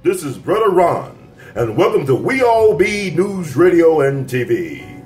This is Brother Ron, and welcome to We All Be News Radio and TV,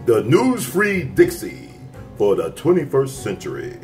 the news-free Dixie for the 21st century.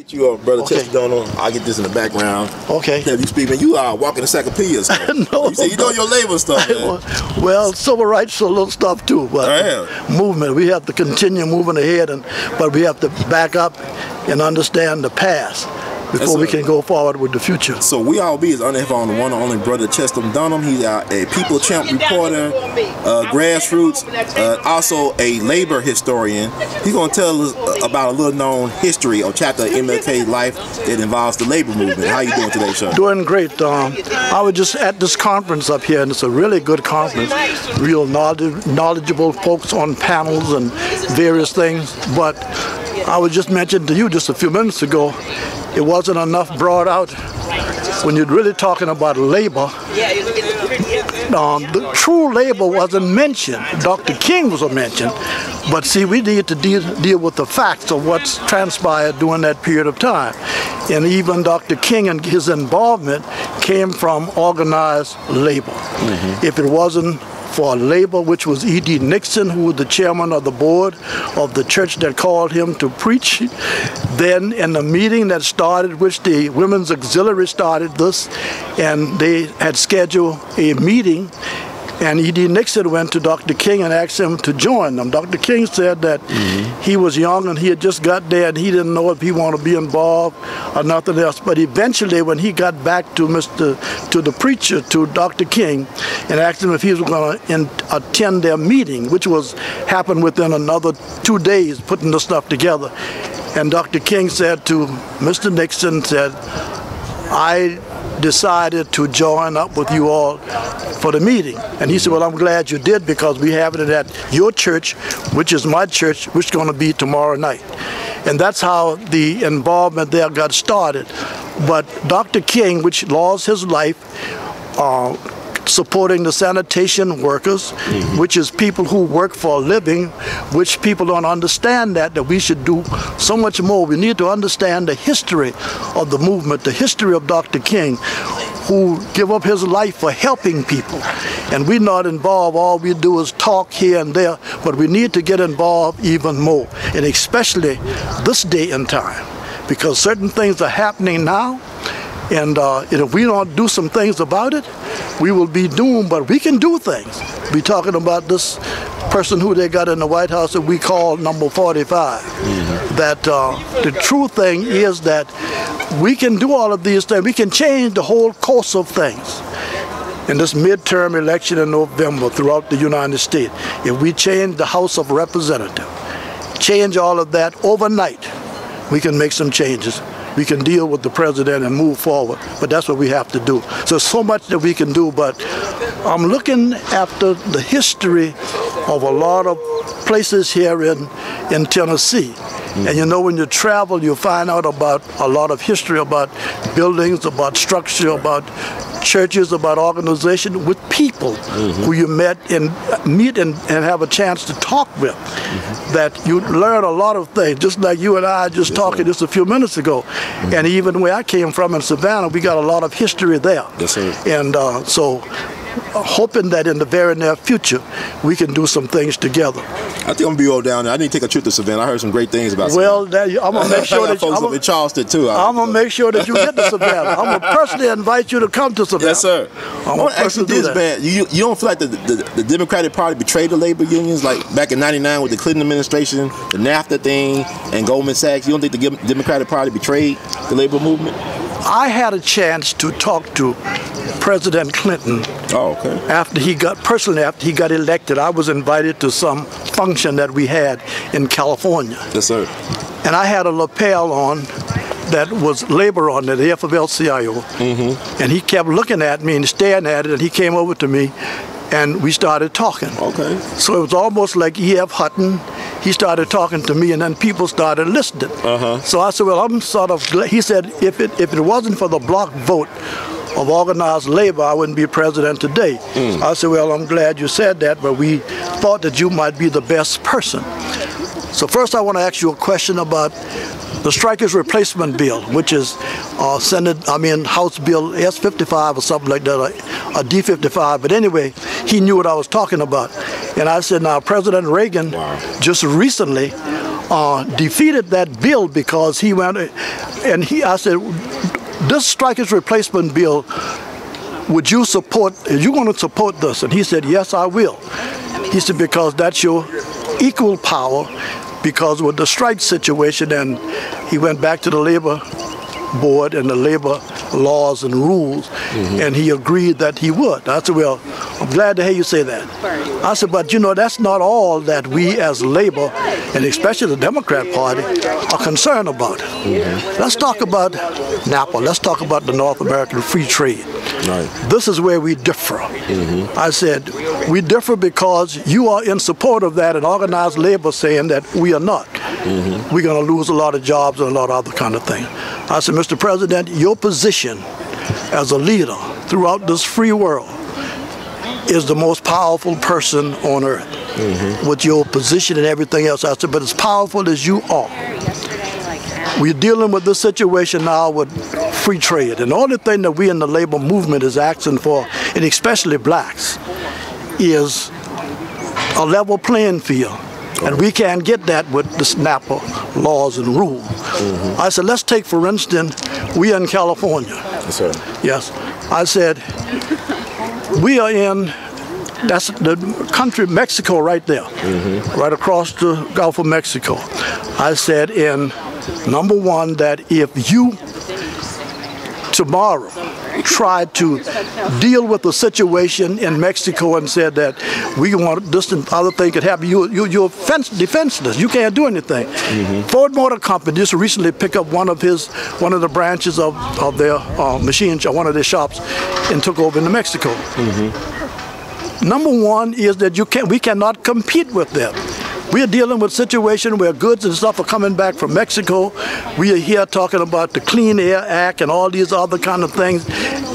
You Brother Okay. Chester Dunham. I'll get this in the background. Okay. Have you speak, man? You are walking encyclopedias. No. You say you know your labor stuff, man. Well, civil rights a little stuff too, but movement, we have to continue moving ahead, but we have to back up and understand the past before we can go forward with the future. So We All Be is on the one and only Brother Chester Dunham. He's a people champ reporter, grassroots, also a labor historian. He's going to tell us about a little known history or chapter of MLK's life that involves the labor movement. How you doing today, sir? Doing great. I was just at this conference up here, and it's a really good conference. Real knowledgeable folks on panels and various things. But I was just mentioning to you just a few minutes ago, it wasn't enough brought out when you're really talking about labor. The true labor wasn't mentioned. Dr. King was mentioned, but see, we need to deal with the facts of what's transpired during that period of time. And even Dr. King and his involvement came from organized labor. If it wasn't for labor, which was E.D. Nixon, who was the chairman of the board of the church that called him to preach. Then in the meeting that started, which the Women's Auxiliary started this, and they had scheduled a meeting, and E.D. Nixon went to Dr. King and asked him to join them. Dr. King said that he was young and he had just got there and he didn't know if he wanted to be involved or nothing else. But eventually, when he got back to the preacher, to Dr. King, and asked him if he was going to attend their meeting, which happened within another 2 days, putting the stuff together. And Dr. King said to Mr. Nixon, I decided to join up with you all for the meeting. And he said, well, I'm glad you did, because we have it at your church, which is my church, which is going to be tomorrow night. And that's how the involvement there got started. But Dr. King, which lost his life supporting the sanitation workers, which is people who work for a living, which people don't understand that we should do so much more. We need to understand the history of the movement, the history of Dr. King, who gave up his life for helping people. And we're not involved. All we do is talk here and there, but we need to get involved even more, and especially this day and time, because certain things are happening now, and if we don't do some things about it, we will be doomed. But we can do things. We're talking about this person who they got in the White House that we call number 45. That the true thing is that we can do all of these things. We can change the whole course of things. In this midterm election in November throughout the United States, if we change the House of Representatives, change all of that overnight, we can make some changes. We can deal with the president and move forward, but that's what we have to do. So much that we can do, but I'm looking after the history of a lot of places here in Tennessee. And you know, when you travel, you find out about a lot of history, about buildings, about structure, about churches, about organization, with people who you meet and have a chance to talk with. That you learn a lot of things, just like you and I just talking just a few minutes ago. And even where I came from in Savannah, we got a lot of history there. Yes, sir. And so hoping that in the very near future we can do some things together. I think I'm gonna be all down there. I need to take a trip to Savannah. I heard some great things about Savannah. Well, I'm gonna make sure that in Charleston too. I'm gonna make sure that you get to Savannah. I'm gonna personally invite you to come to Savannah. Yes, sir. I want to ask you this, man. You don't feel like the Democratic Party betrayed the labor unions, like back in '99 with the Clinton administration, the NAFTA thing, and Goldman Sachs? You don't think the Democratic Party betrayed the labor movement? I had a chance to talk to President Clinton. Oh, okay. After he got elected. I was invited to some function that we had in California. Yes, sir. And I had a lapel on that was labor on it, the AFL-CIO. And he kept looking at me and staring at it, and he came over to me and we started talking. Okay. So it was almost like E.F. Hutton. He started talking to me, and then people started listening. So I said, well, I'm sort of glad. He said, if it wasn't for the block vote of organized labor, I wouldn't be president today. I said, well, I'm glad you said that, but we thought that you might be the best person. So first I want to ask you a question about the Strikers Replacement Bill, which is House Bill S-55 or something like that, a D-55. But anyway, he knew what I was talking about. And I said, now, President Reagan just recently defeated that bill because he went, and I said, this Strikers Replacement Bill, would you support, are you going to support this? And he said, yes, I will. He said, because that's your equal power, because with the strike situation, and he went back to the labor board and the labor laws and rules, and he agreed that he would. I said, well, I'm glad to hear you say that. I said, but you know, that's not all that we as labor, and especially the Democrat Party, are concerned about. Let's talk about NAFTA. Let's talk about the North American Free Trade. This is where we differ. I said, we differ because you are in support of that, and organized labor saying that we are not. We're going to lose a lot of jobs and a lot of other kind of things. I said, Mr. President, your position as a leader throughout this free world is the most powerful person on earth. With your position and everything else. I said, but as powerful as you are, we're dealing with this situation now with free trade. And the only thing that we in the labor movement is asking for, and especially blacks, is a level playing field. And we can't get that with the NAFTA laws and rules. I said, let's take, for instance, we are in California. Yes, sir. Yes. I said, we are in, that's the country, Mexico right there, right across the Gulf of Mexico. I said, number one, that if you tomorrow tried to deal with the situation in Mexico and said that we want this and other thing could happen, you're defenseless. You can't do anything. Ford Motor Company just recently picked up one of the branches of their machine shop, one of their shops, and took over into Mexico. Number one is that we cannot compete with them. We are dealing with a situation where goods and stuff are coming back from Mexico. We are here talking about the Clean Air Act and all these other kind of things.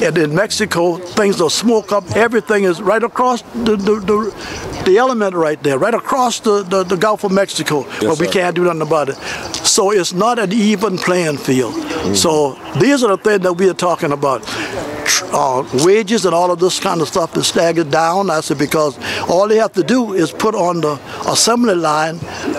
And in Mexico, things are smoke up. Everything is right across the element right there, right across the Gulf of Mexico. Yes, but we can't do nothing about it. So it's not an even playing field. So these are the things that we are talking about. Wages and all of this kind of stuff is staggered down. I said, because all they have to do is put on the assembly line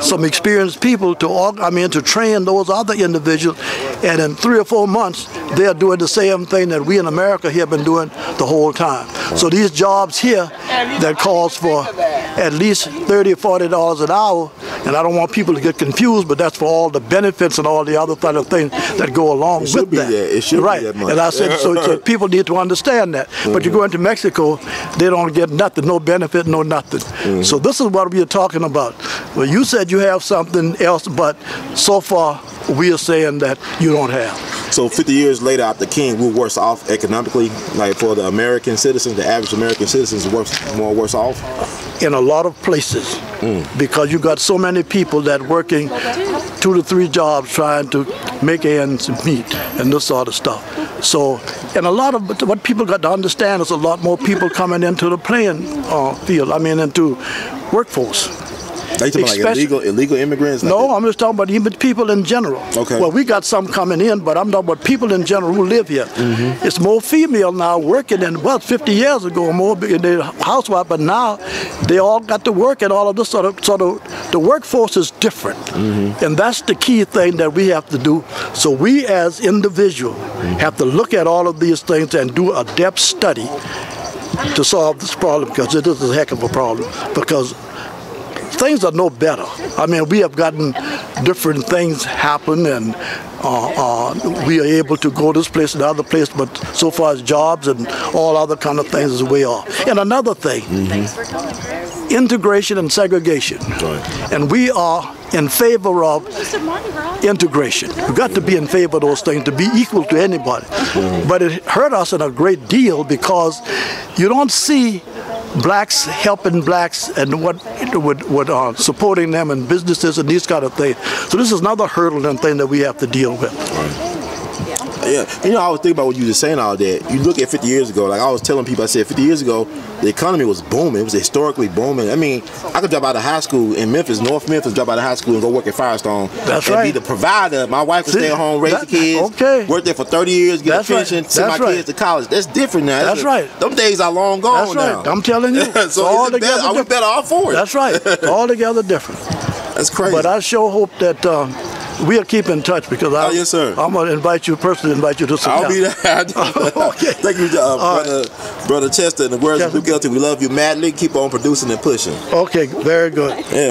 some experienced people to train those other individuals, and in 3 or 4 months they're doing the same thing that we in America here have been doing the whole time. So these jobs here that calls for at least $30 or $40 an hour, and I don't want people to get confused, but that's for all the benefits and all the other kind of things that go along with that. It should be that much. And I said, so people need to understand that. But you go into Mexico, they don't get nothing, no benefit, no nothing. So this is what we are talking about. Well, you said you have something else, but so far we are saying that you don't have. So 50 years later after King, we're worse off economically, like for the American citizens, the average American citizens more worse off? In a lot of places, because you got so many people that working 2 to 3 jobs trying to make ends meet and this sort of stuff. So, and a lot of what people got to understand is a lot more people coming into the playing field, into workforce. Are you talking about like illegal immigrants? No, I'm just talking about even people in general. Okay. Well, we got some coming in, but I'm talking about people in general who live here. It's more female now working than was 50 years ago, more in the housewife, but now they all got to work and all of this sort of the workforce is different. And that's the key thing that we have to do. So we as individuals have to look at all of these things and do a depth study to solve this problem, because it is a heck of a problem, because things are no better. I mean, we have gotten different things happen, and we are able to go this place and other place, but so far as jobs and all other kind of things is way off. And another thing, integration and segregation. And we are in favor of integration. We've got to be in favor of those things, to be equal to anybody. But it hurt us in a great deal because you don't see blacks helping blacks and what supporting them in businesses and these kind of things. So this is another hurdle and thing that we have to deal with. Yeah, you know, I was thinking about what you were saying all that. You look at 50 years ago, like I was telling people, I said 50 years ago, the economy was booming. It was historically booming. I mean, I could drop out of high school in Memphis, North Memphis, drop out of high school and go work at Firestone. That's and right. Be the provider. My wife could stay at home, raise the kids, work there for 30 years, get a pension, send my kids to college. That's different now. That's right. Them days are long gone now. That's right. I'm telling you. So are we better off for it? That's right. Altogether different. That's crazy. But I sure hope that we'll keep in touch, because yes, sir. I'm going to invite you personally, invite you to some. I'll be there. Okay. Thank you, brother Chester, and the words of Duke Elton. We love you madly. Keep on producing and pushing. Okay, very good. Yeah.